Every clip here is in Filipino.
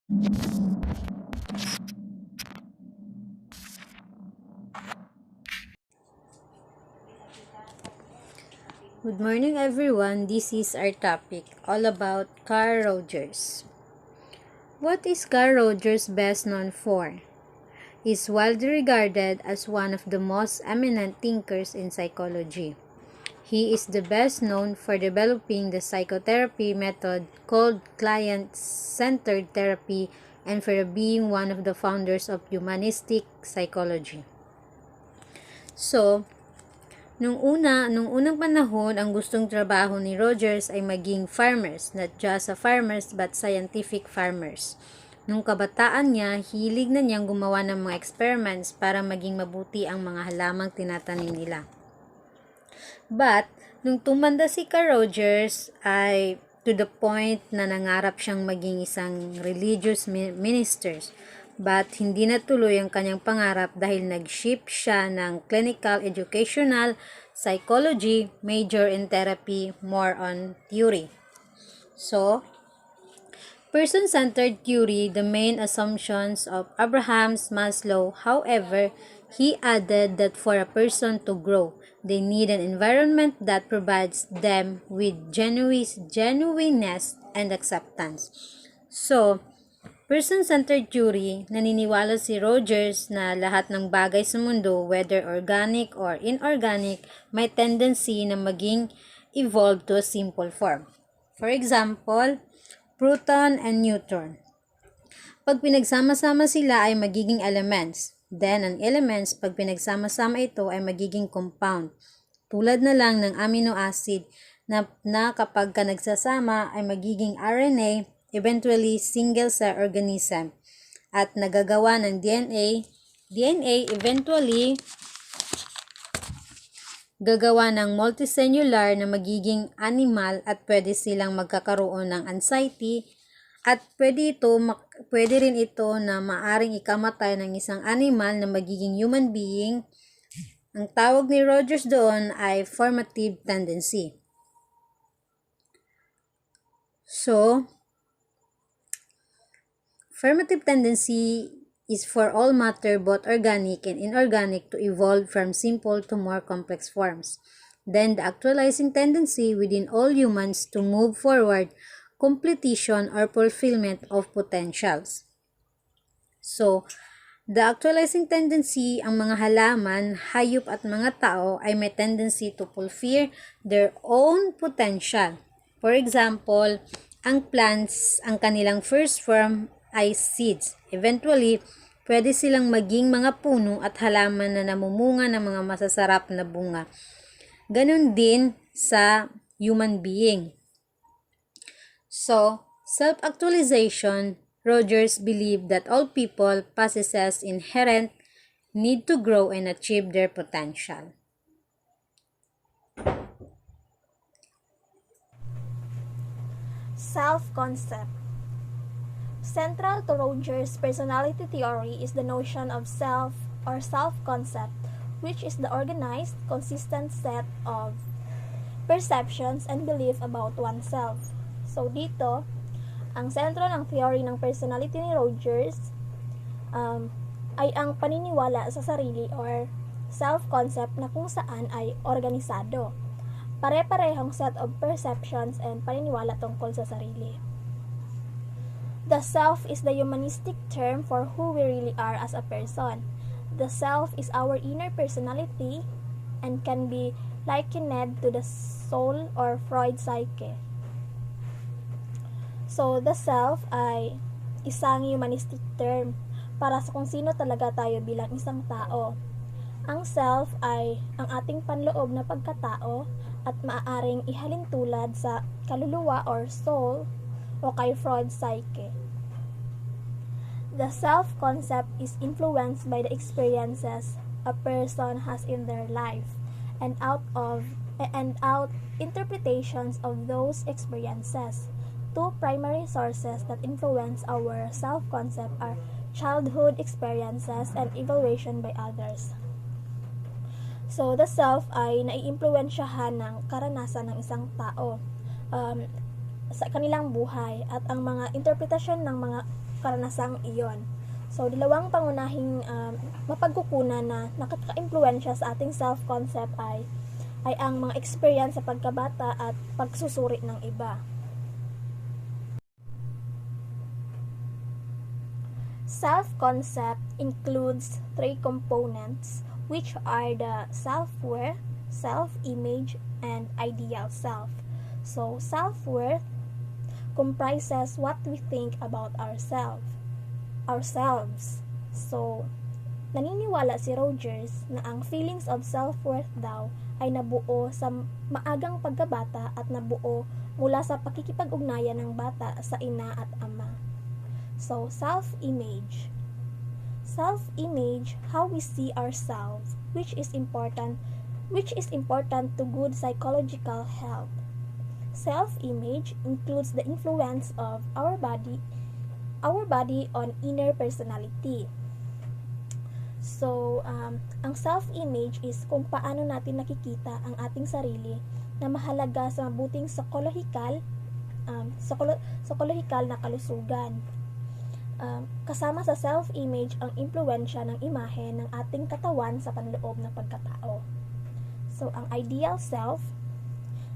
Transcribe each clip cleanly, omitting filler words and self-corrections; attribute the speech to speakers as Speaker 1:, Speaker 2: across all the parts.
Speaker 1: Good morning everyone, this is our topic all about Carl Rogers. What is Carl Rogers best known for? He is widely regarded as one of the most eminent thinkers in psychology. He is the best known for developing the psychotherapy method called client-centered therapy and for being one of the founders of humanistic psychology. Nung unang panahon, ang gustong trabaho ni Rogers ay maging farmers, not just a farmers but scientific farmers. Nung kabataan niya, hilig na niyang gumawa ng mga experiments para maging mabuti ang mga halamang tinatanim nila. But, nung tumanda si Carl Rogers ay to the point na nangarap siyang maging isang religious ministers. But hindi natuloy ang kanyang pangarap dahil nag-shift siya ng clinical educational psychology major in therapy, more on theory. So, person-centered theory, the main assumptions of Abraham Maslow. However, he added that for a person to grow, they need an environment that provides them with genuineness and acceptance. So, person-centered theory, naniniwala si Rogers na lahat ng bagay sa mundo, whether organic or inorganic, may tendency na maging evolve to a simple form. For example, proton and neutron. Pag pinagsama-sama sila ay magiging elements. Then, ang elements, pag pinagsama-sama ito ay magiging compound. Tulad na lang ng amino acid na kapag nagsasama ay magiging RNA, eventually single-cell organism, at nagagawa ng DNA eventually gagawa ng multicellular na magiging animal at pwede silang magkakaroon ng anxiety at pwede rin ito na maaring ikamatay ng isang animal na magiging human being. Ang tawag ni Rogers doon ay formative tendency. So, formative tendency is for all matter, both organic and inorganic, to evolve from simple to more complex forms. Then, the actualizing tendency within all humans to move forward, completion or fulfillment of potentials. So, the actualizing tendency, ang mga halaman, hayop at mga tao ay may tendency to fulfill their own potential. For example, ang plants, ang kanilang first form ay seeds. Eventually, pwede silang maging mga puno at halaman na namumunga ng mga masasarap na bunga. Ganon din sa human being. So, self-actualization, Rogers believed that all people possess inherent need to grow and achieve their potential.
Speaker 2: Self-concept. Central to Rogers' personality theory is the notion of self or self-concept, which is the organized, consistent set of perceptions and belief about oneself. So dito, ang sentro ng theory ng personality ni Rogers ay ang paniniwala sa sarili or self-concept na kung saan ay organisado. Pare-parehong set of perceptions and paniniwala tungkol sa sarili. The self is the humanistic term for who we really are as a person. The self is our inner personality and can be likened to the soul or Freud's psyche. So, the self ay isang humanistic term para sa kung sino talaga tayo bilang isang tao. Ang self ay ang ating panloob na pagkatao at maaaring ihalin tulad sa kaluluwa or soul o kay Freud's psyche. The self-concept is influenced by the experiences a person has in their life and out interpretations of those experiences. Two primary sources that influence our self-concept are childhood experiences and evaluation by others. So, the self ay naiimpluwensyahan ng karanasan ng isang tao sa kanilang buhay at ang mga interpretasyon ng mga karanasang iyon. So, dalawang pangunahing mapagkukunan na nakaka-impluwensya sa ating self-concept ay ang mga experience sa pagkabata at pagsusuri ng iba. Self-concept includes three components, which are the self-worth, self-image, and ideal self. So, self-worth comprises what we think about ourselves. So, naniniwala si Rogers na ang feelings of self-worth daw ay nabuo sa maagang pagkabata at nabuo mula sa pakikipag-ugnayan ng bata sa ina at ama. So, self-image. Self-image, how we see ourselves, which is important to good psychological health. Self-image includes the influence of our body on inner personality. So, ang self-image is kung paano natin nakikita ang ating sarili na mahalaga sa mabuting psikolohikal na kalusugan. Kasama sa self-image ang impluwensya ng imahe ng ating katawan sa panloob ng pagkatao. So, ang ideal self,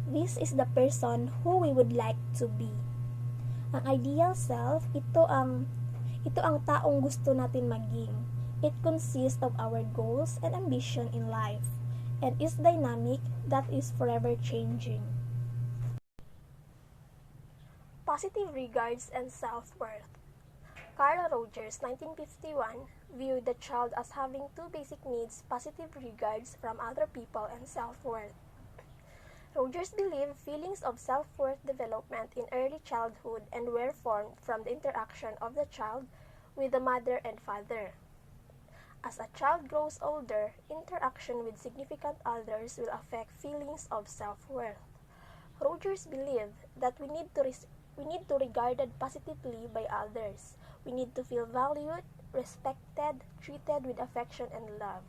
Speaker 2: this is the person who we would like to be. Ang ideal self, ito ang taong gusto natin maging. It consists of our goals and ambition in life, and is dynamic, that is forever changing. Positive regards and self-worth. Carl Rogers, 1951, viewed the child as having two basic needs, positive regards from other people and self-worth. Rogers believed feelings of self-worth development in early childhood and were formed from the interaction of the child with the mother and father. As a child grows older, interaction with significant others will affect feelings of self-worth. Rogers believed that we need to regarded positively by others. We need to feel valued, respected, treated with affection and love.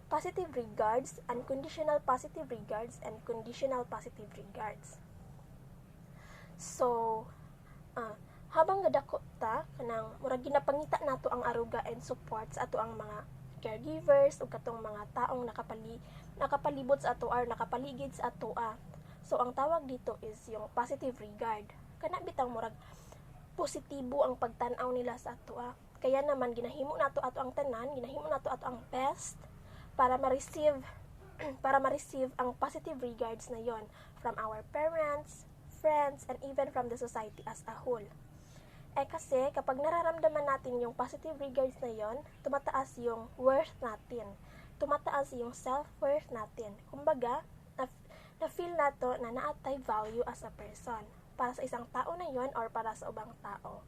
Speaker 2: Positive regards, unconditional positive regards, and conditional positive regards. So, habang gadako ta kanang murag ginapangita nato ang aruga and support sa ato ang mga caregivers ug katong mga taong nakapalibot sa ato or nakapaligid sa ato. So, ang tawag dito is yung positive regard. Kana bitang murag positibo ang pagtan-aw nila sa ato. Kaya naman ginahimo nato ato ang tanan, ginahimo nato ato ang best para ma-receive ang positive regards na yon from our parents, friends, and even from the society as a whole. Kasi kapag nararamdaman natin yung positive regards na yon, tumataas yung worth natin. Tumataas yung self-worth natin. Kumbaga, na-feel nato na naatay value as a person para sa isang tao na yon or para sa ubang tao.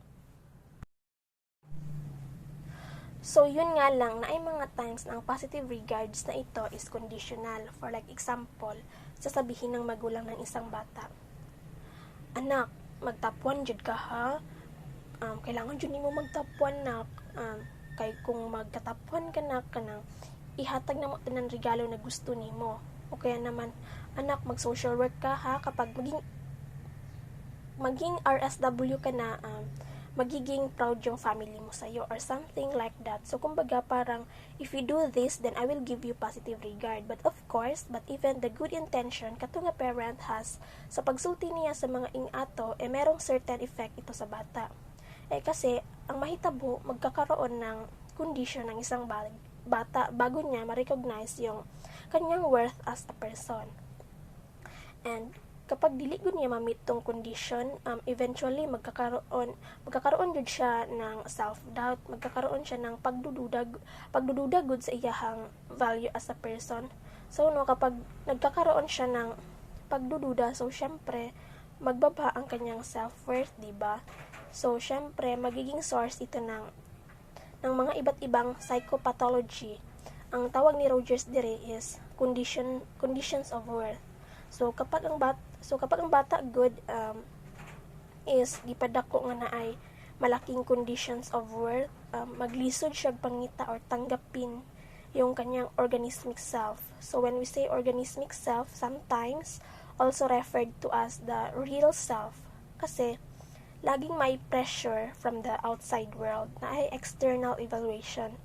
Speaker 2: So, yun nga lang na ay mga times na ang positive regards na ito is conditional. For like example, sasabihin ng magulang ng isang bata, "Anak, magtapuan jud ka ha? Kailangan jud nimo magtapuan nak. Kay kung magkatapuan ka na kanang ihatag na mo tanan regalo na gusto nimo. O kaya naman, anak, mag-social work ka ha kapag maging RSW ka na, magiging proud yung family mo sa'yo," or something like that. So, kumbaga, parang, if you do this, then I will give you positive regard. But of course, even the good intention kato nga parent has sa pagsulti niya sa mga ing-ato, merong certain effect ito sa bata. Kasi, ang mahitabo, magkakaroon ng condition ng isang bata bago niya ma-recognize yung kanyang worth as a person. And, kapag dili gud niya ma-meet tong condition, eventually magkakaroon jud siya ng self-doubt, magkakaroon siya ng pagdududa gud sa iyahang value as a person. So kapag nagkakaroon siya ng pagdududa, so syempre magbaba ang kanyang self-worth, di ba? So syempre magiging source ito ng mga iba't ibang psychopathology. Ang tawag ni Rogers dire is conditions of worth. So kapag ang bata good is gipadako nga na ay malaking conditions of worth, maglisod siya pangita or tanggapin yung kanyang organismic self. So when we say organismic self, sometimes also referred to as the real self, kasi laging may pressure from the outside world na ay external evaluation.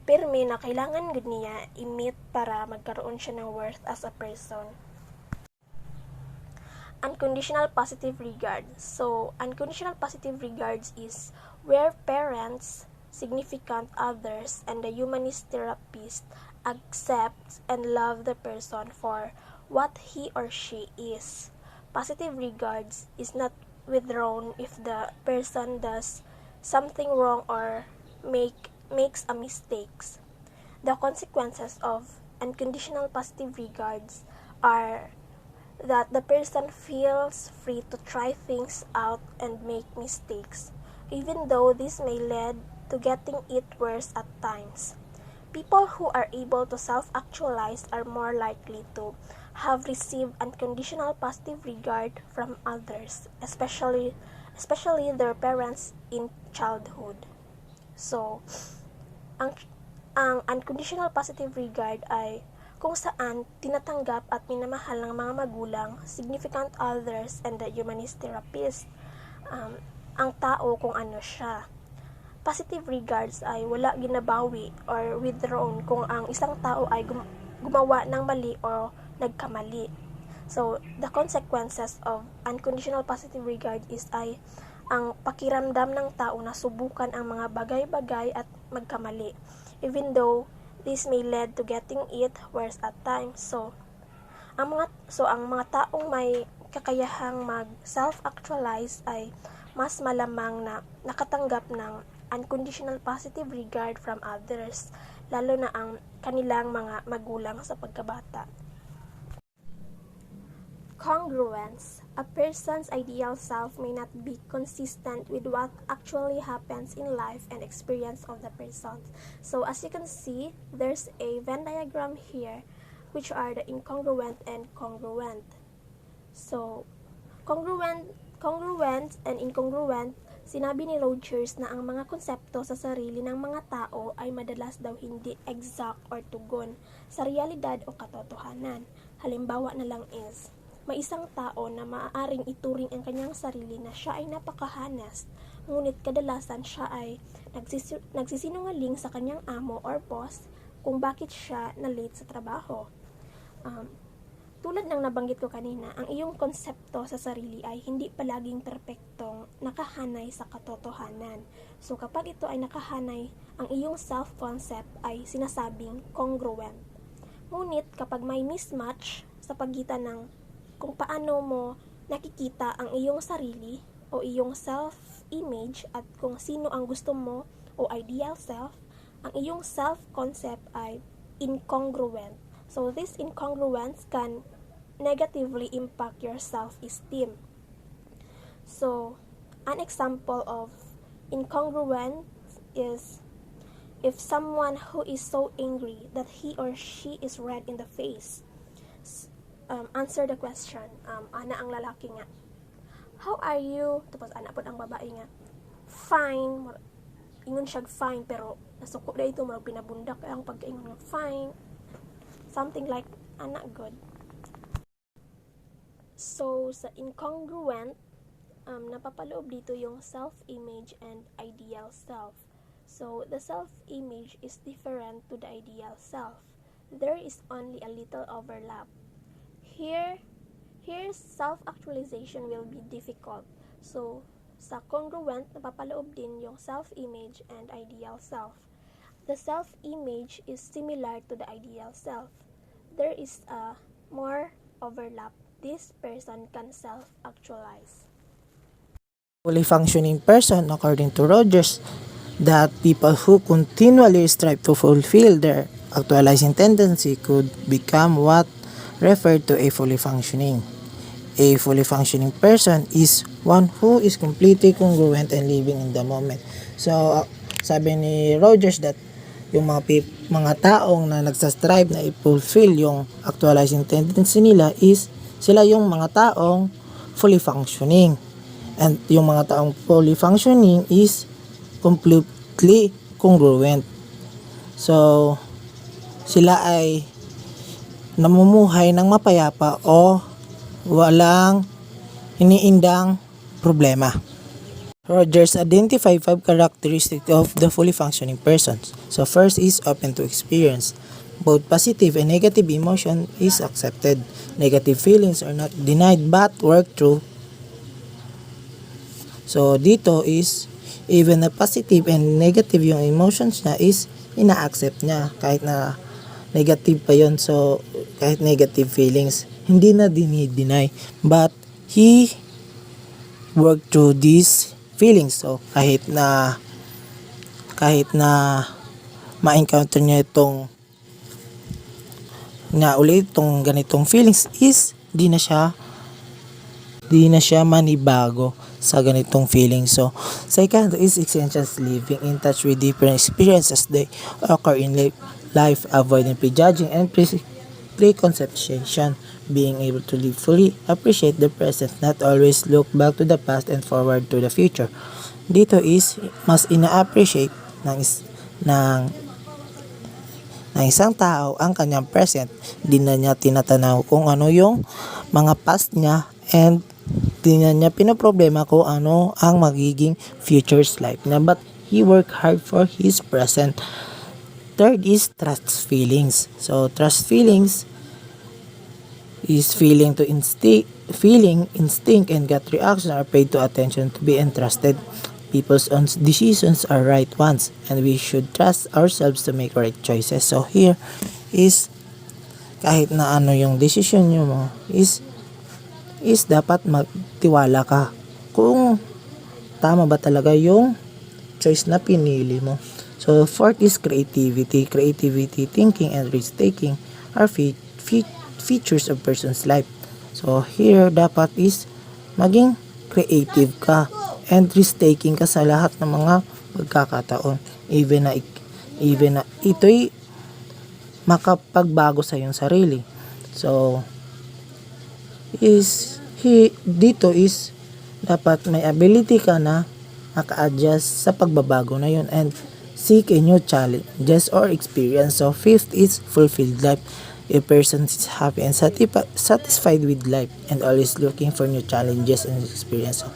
Speaker 2: Pirmi na kailangan gud niya i-meet para magkaroon siya ng worth as a person. Unconditional positive regard. So, unconditional positive regards is where parents, significant others, and the humanist therapist accept and love the person for what he or she is. Positive regards is not withdrawn if the person does something wrong or makes a mistakes. The consequences of unconditional positive regards are that the person feels free to try things out and make mistakes, even though this may lead to getting it worse at times. People who are able to self-actualize are more likely to have received unconditional positive regard from others, especially their parents in childhood. So, ang unconditional positive regard ay kung saan tinatanggap at minamahal ng mga magulang, significant others, and the humanist therapist ang tao kung ano siya. Positive regards ay wala ginabawi or withdrawn kung ang isang tao ay gumawa ng mali o nagkamali. So, the consequences of unconditional positive regard is ay ang pakiramdam ng tao na subukan ang mga bagay-bagay at magkamali, even though this may lead to getting it worse at times. So, ang mga taong may kakayahang mag-self-actualize ay mas malamang na nakatanggap ng unconditional positive regard from others, lalo na ang kanilang mga magulang sa pagkabata. Congruence. A person's ideal self may not be consistent with what actually happens in life and experience of the person. So as you can see, there's a Venn diagram here, which are the incongruent and congruent. So, congruent and incongruent, sinabi ni Rogers na ang mga konsepto sa sarili ng mga tao ay madalas daw hindi exact or tugon sa realidad o katotohanan. Halimbawa na lang is, may isang tao na maaaring ituring ang kanyang sarili na siya ay napakahanas, ngunit kadalasan siya ay nagsisinungaling sa kanyang amo or boss kung bakit siya na late sa trabaho. Tulad ng nabanggit ko kanina, ang iyong konsepto sa sarili ay hindi palaging perpektong nakahanay sa katotohanan. So kapag ito ay nakahanay, ang iyong self-concept ay sinasabing congruent. Ngunit kapag may mismatch sa pagitan ng kung paano mo nakikita ang iyong sarili o iyong self-image at kung sino ang gusto mo o ideal self, ang iyong self-concept ay incongruent. So, this incongruence can negatively impact your self-esteem. So, an example of incongruence is if someone who is so angry that he or she is red in the face. Answer the question. Ana ang lalaki nga. How are you? Tapos ana po ang babae nga. Fine. Ingon siya fine pero nasuko na ito marag pinabundak ang pagkaingon nga fine. Something like ana good. So sa incongruent, napapaloob dito yung self-image and ideal self. So the self-image is different to the ideal self. There is only a little overlap. Here self-actualization will be difficult. So, sa congruent, napapaloob din yung self-image and ideal self. The self-image is similar to the ideal self. There is a more overlap. This person can self-actualize.
Speaker 3: Fully functioning person, according to Rogers, that people who continually strive to fulfill their actualizing tendency could become what referred to a fully functioning. A fully functioning person is one who is completely congruent and living in the moment. So, sabi ni Rogers that yung mga taong na nagsastrive na i-fulfill yung actualizing tendency nila is sila yung mga taong fully functioning. And yung mga taong fully functioning is completely congruent. So, sila ay namumuhay ng mapayapa o walang iniindang problema. Rogers identified 5 characteristics of the fully functioning persons. So first is open to experience. Both positive and negative emotion is accepted. Negative feelings are not denied but worked through. So dito is even na positive and negative yung emotions niya is ina-accept niya kahit na negative pa yon. So kahit negative feelings hindi na dinideny but he worked through these feelings. So kahit na ma-encounter niya itong ganitong feelings is di na siya manibago sa ganitong feelings. So second is experiences, living in touch with different experiences they occur in life, avoiding prejudging and preconception, being able to live fully, appreciate the present, not always look back to the past and forward to the future. Dito is mas ina-appreciate ng isang tao ang kanyang present. Di na niya tinatanaw kung ano yung mga past niya and di na niya pinoproblema kung ano ang magiging future's life niya. But he worked hard for his present. Third is trust feelings. So trust feelings is feeling instinct and gut reaction are paid to attention to be entrusted. People's own decisions are right ones and we should trust ourselves to make right choices. So here is kahit na ano yung decision nyo mo is dapat magtiwala ka kung tama ba talaga yung choice na pinili mo. So fourth is creativity. Creativity, thinking, and risk-taking are features of person's life. So here dapat is maging creative ka and risk-taking ka sa lahat ng mga pagkakataon. Even na ito'y makapagbago sa iyong sarili. So dito is dapat may ability ka na maka-adjust sa pagbabago na yun and seek a new challenges or experience. So fifth is fulfilled life. A person is happy and satisfied with life and always looking for new challenges and experience. So,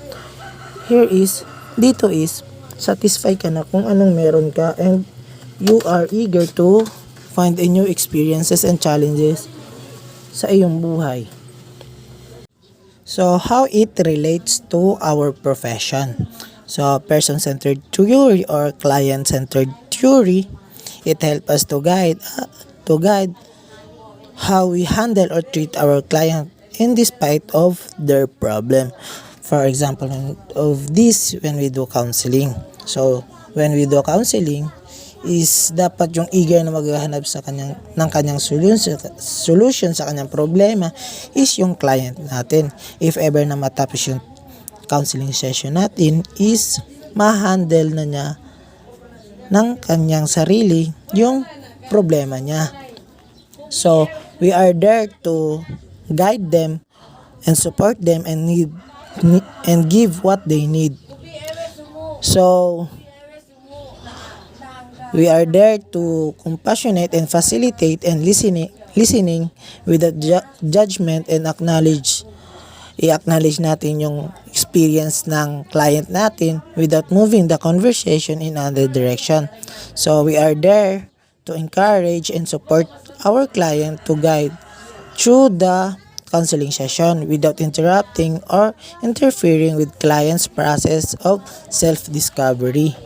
Speaker 3: dito is satisfied ka na kung anong meron ka and you are eager to find a new experiences and challenges sa iyong buhay. So how it relates to our profession. So person-centered theory or client-centered theory, it helps us to guide how we handle or treat our client in despite of their problem. For example of this, when we do counseling. So when we do counseling is dapat yung eager na maghahanap ng kanyang solution sa kanyang problema is yung client natin. If ever na matapos yung counseling session natin is ma-handle na niya ng kanyang sarili yung problema niya. So we are there to guide them and support them and give what they need. So we are there to compassionate and facilitate and listening without judgment and i-acknowledge natin yung experience ng client natin without moving the conversation in another direction. So we are there to encourage and support our client to guide through the counseling session without interrupting or interfering with client's process of self-discovery.